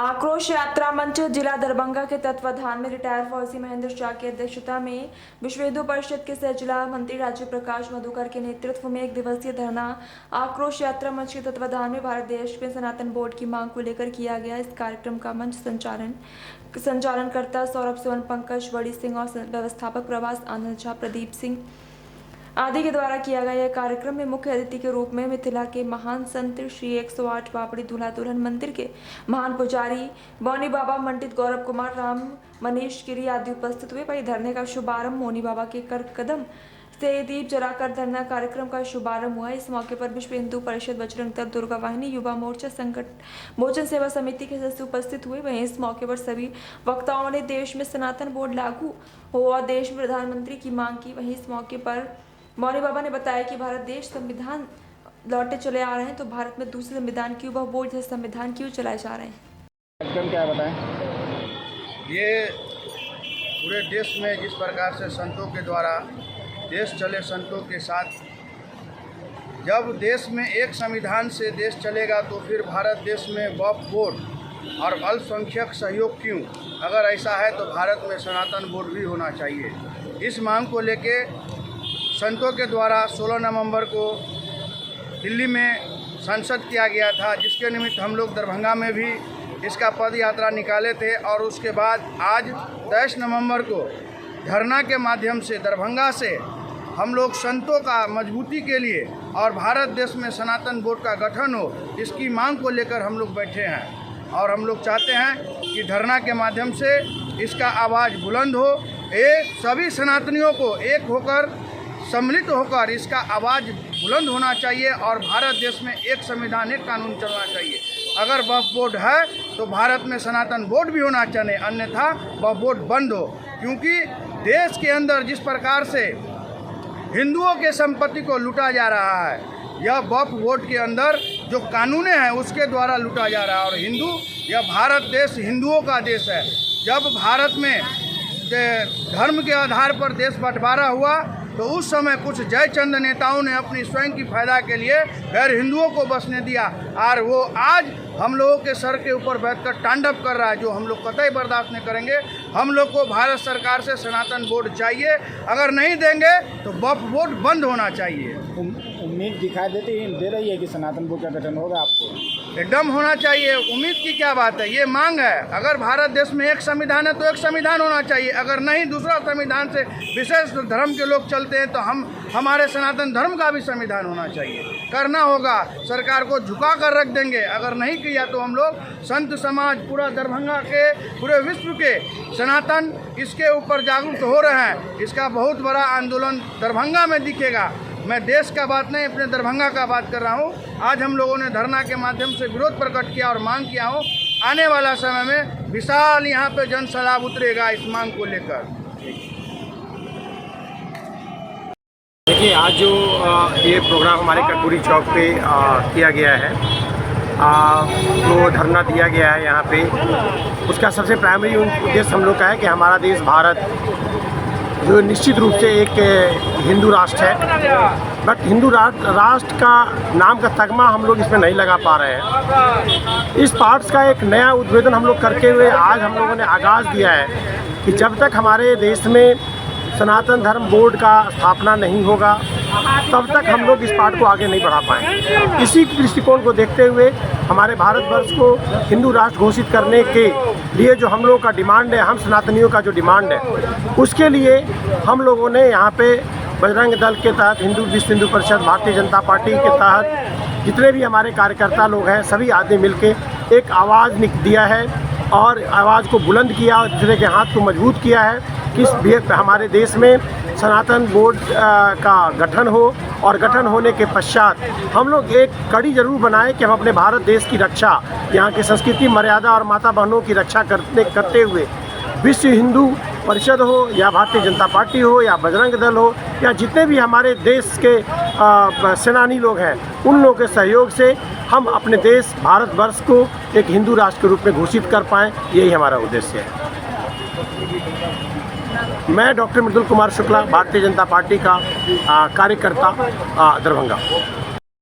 आक्रोश यात्रा मंच जिला दरभंगा के तत्वाधान में रिटायर्ड फौजी महेंद्र शाह की अध्यक्षता में विश्व हिंदू परिषद के सह जिला मंत्री राज्य प्रकाश मधुकर के नेतृत्व में एक दिवसीय धरना आक्रोश यात्रा मंच के तत्वाधान में भारत देश में सनातन बोर्ड की मांग को लेकर किया गया। इस कार्यक्रम का मंच संचालनकर्ता सौरभ सोन, पंकज बड़ी सिंह और व्यवस्थापक प्रभास आनंद झा, प्रदीप सिंह आदि के द्वारा किया गया। यह कार्यक्रम में मुख्य अतिथि के रूप में मिथिला के महान संत श्री 108 बापड़ी दूल्हा दुल्हन मंदिर के महान पुजारी मौनी बाबा, मंडित गौरव कुमार, राम मनीष गिरी आदि उपस्थित हुए। वहीं धरने का शुभारंभ मौनी बाबा के कर कदम से दीप जलाकर धरना कार्यक्रम का शुभारंभ हुआ। इस मौके पर विश्व हिंदू परिषद, बजरंग दल, दुर्गा वाहिनी, युवा मोर्चा, संकट मोचन सेवा समिति के सदस्य उपस्थित हुए। वहीं इस मौके पर सभी वक्ताओं ने देश में सनातन बोर्ड लागू हो और देश में प्रधानमंत्री की मांग की। वहीं इस मौके पर मौनी बाबा ने बताया कि भारत देश संविधान लौटे चले आ रहे हैं, तो भारत में दूसरे संविधान क्यों, वह बोर्ड जैसे संविधान क्यों चलाए जा रहे हैं। एकदम क्या बताएं? ये पूरे देश में जिस प्रकार से संतों के द्वारा देश चले, संतों के साथ जब देश में एक संविधान से देश चलेगा तो फिर भारत देश में वक्फ बोर्ड और अल्पसंख्यक सहयोग क्यों? अगर ऐसा है तो भारत में सनातन बोर्ड भी होना चाहिए। इस मांग को लेके संतों के द्वारा 16 नवंबर को दिल्ली में संसद किया गया था, जिसके निमित्त हम लोग दरभंगा में भी इसका पद यात्रा निकाले थे और उसके बाद आज 23 नवंबर को धरना के माध्यम से दरभंगा से हम लोग संतों का मजबूती के लिए और भारत देश में सनातन बोर्ड का गठन हो, इसकी मांग को लेकर हम लोग बैठे हैं। और हम लोग चाहते हैं कि धरना के माध्यम से इसका आवाज़ बुलंद हो, सभी सनातनियों को एक होकर सम्मिलित होकर इसका आवाज़ बुलंद होना चाहिए और भारत देश में एक संविधान, एक कानून चलना चाहिए। अगर वक्फ बोर्ड है तो भारत में सनातन बोर्ड भी होना चाहिए, अन्यथा वक्फ बोर्ड बंद हो। क्योंकि देश के अंदर जिस प्रकार से हिंदुओं के संपत्ति को लूटा जा रहा है, यह वक्फ बोर्ड के अंदर जो कानून है उसके द्वारा लूटा जा रहा है। और यह भारत देश हिंदुओं का देश है। जब भारत में धर्म के आधार पर देश बंटवारा हुआ तो उस समय कुछ जयचंद नेताओं ने अपनी स्वयं की फायदा के लिए गैर हिंदुओं को बसने दिया और वो आज हम लोगों के सर के ऊपर बैठकर तांडव कर रहा है, जो हम लोग कतई बर्दाश्त नहीं करेंगे। हम लोग को भारत सरकार से सनातन बोर्ड चाहिए, अगर नहीं देंगे तो वक्फ बोर्ड बंद होना चाहिए। उम्मीद दिखाई दे रही है कि सनातन बोर्ड का गठन होगा? आपको एकदम होना चाहिए। उम्मीद की क्या बात है, ये मांग है। अगर भारत देश में एक संविधान है तो एक संविधान होना चाहिए। अगर नहीं, दूसरा संविधान से विशेष धर्म के लोग चलते हैं तो हमारे सनातन धर्म का भी संविधान होना चाहिए। करना होगा, सरकार को झुका कर रख देंगे। अगर नहीं किया तो हम लोग संत समाज, पूरा दरभंगा के, पूरे विश्व के सनातन इसके ऊपर जागरूक हो रहे हैं। इसका बहुत बड़ा आंदोलन दरभंगा में दिखेगा। मैं देश का बात नहीं, अपने दरभंगा का बात कर रहा हूँ। आज हम लोगों ने धरना के माध्यम से विरोध प्रकट किया और मांग किया हूँ, आने वाला समय में विशाल यहाँ पे जन सैलाब उतरेगा इस मांग को लेकर। देखिए, आज जो ये प्रोग्राम हमारे कटपुरी चौक पे किया गया है, जो धरना दिया गया है यहाँ पे, उसका सबसे प्राइमरी उद्देश्य हम लोग का है कि हमारा देश भारत जो निश्चित रूप से एक हिंदू राष्ट्र है, बट हिंदू राष्ट्र का नाम का तगमा हम लोग इसमें नहीं लगा पा रहे हैं। इस पार्ट्स का एक नया उद्भेदन हम लोग करके हुए आज हम लोगों ने आगाज़ दिया है कि जब तक हमारे देश में सनातन धर्म बोर्ड का स्थापना नहीं होगा तब तक हम लोग इस पार्ट को आगे नहीं बढ़ा पाएंगे। इसी दृष्टिकोण को देखते हुए हमारे भारतवर्ष को हिंदू राष्ट्र घोषित करने के लिए जो हम लोगों का डिमांड है, हम सनातनियों का जो डिमांड है, उसके लिए हम लोगों ने यहाँ पे बजरंग दल के तहत, विश्व हिंदू परिषद, भारतीय जनता पार्टी के तहत जितने भी हमारे कार्यकर्ता लोग हैं, सभी आदमी मिलके एक आवाज़ दिया है और आवाज़ को बुलंद किया और दूसरे के हाथ को मजबूत किया है कि हमारे देश में सनातन बोर्ड का गठन हो और गठन होने के पश्चात हम लोग एक कड़ी जरूर बनाएं कि हम अपने भारत देश की रक्षा, यहाँ की संस्कृति, मर्यादा और माता बहनों की रक्षा करते हुए विश्व हिंदू परिषद हो या भारतीय जनता पार्टी हो या बजरंग दल हो या जितने भी हमारे देश के सेनानी लोग हैं, उन लोगों के सहयोग से हम अपने देश भारतवर्ष को एक हिंदू राष्ट्र के रूप में घोषित कर पाएँ, यही हमारा उद्देश्य है। मैं डॉक्टर मृदुल कुमार शुक्ला, भारतीय जनता पार्टी का कार्यकर्ता, दरभंगा।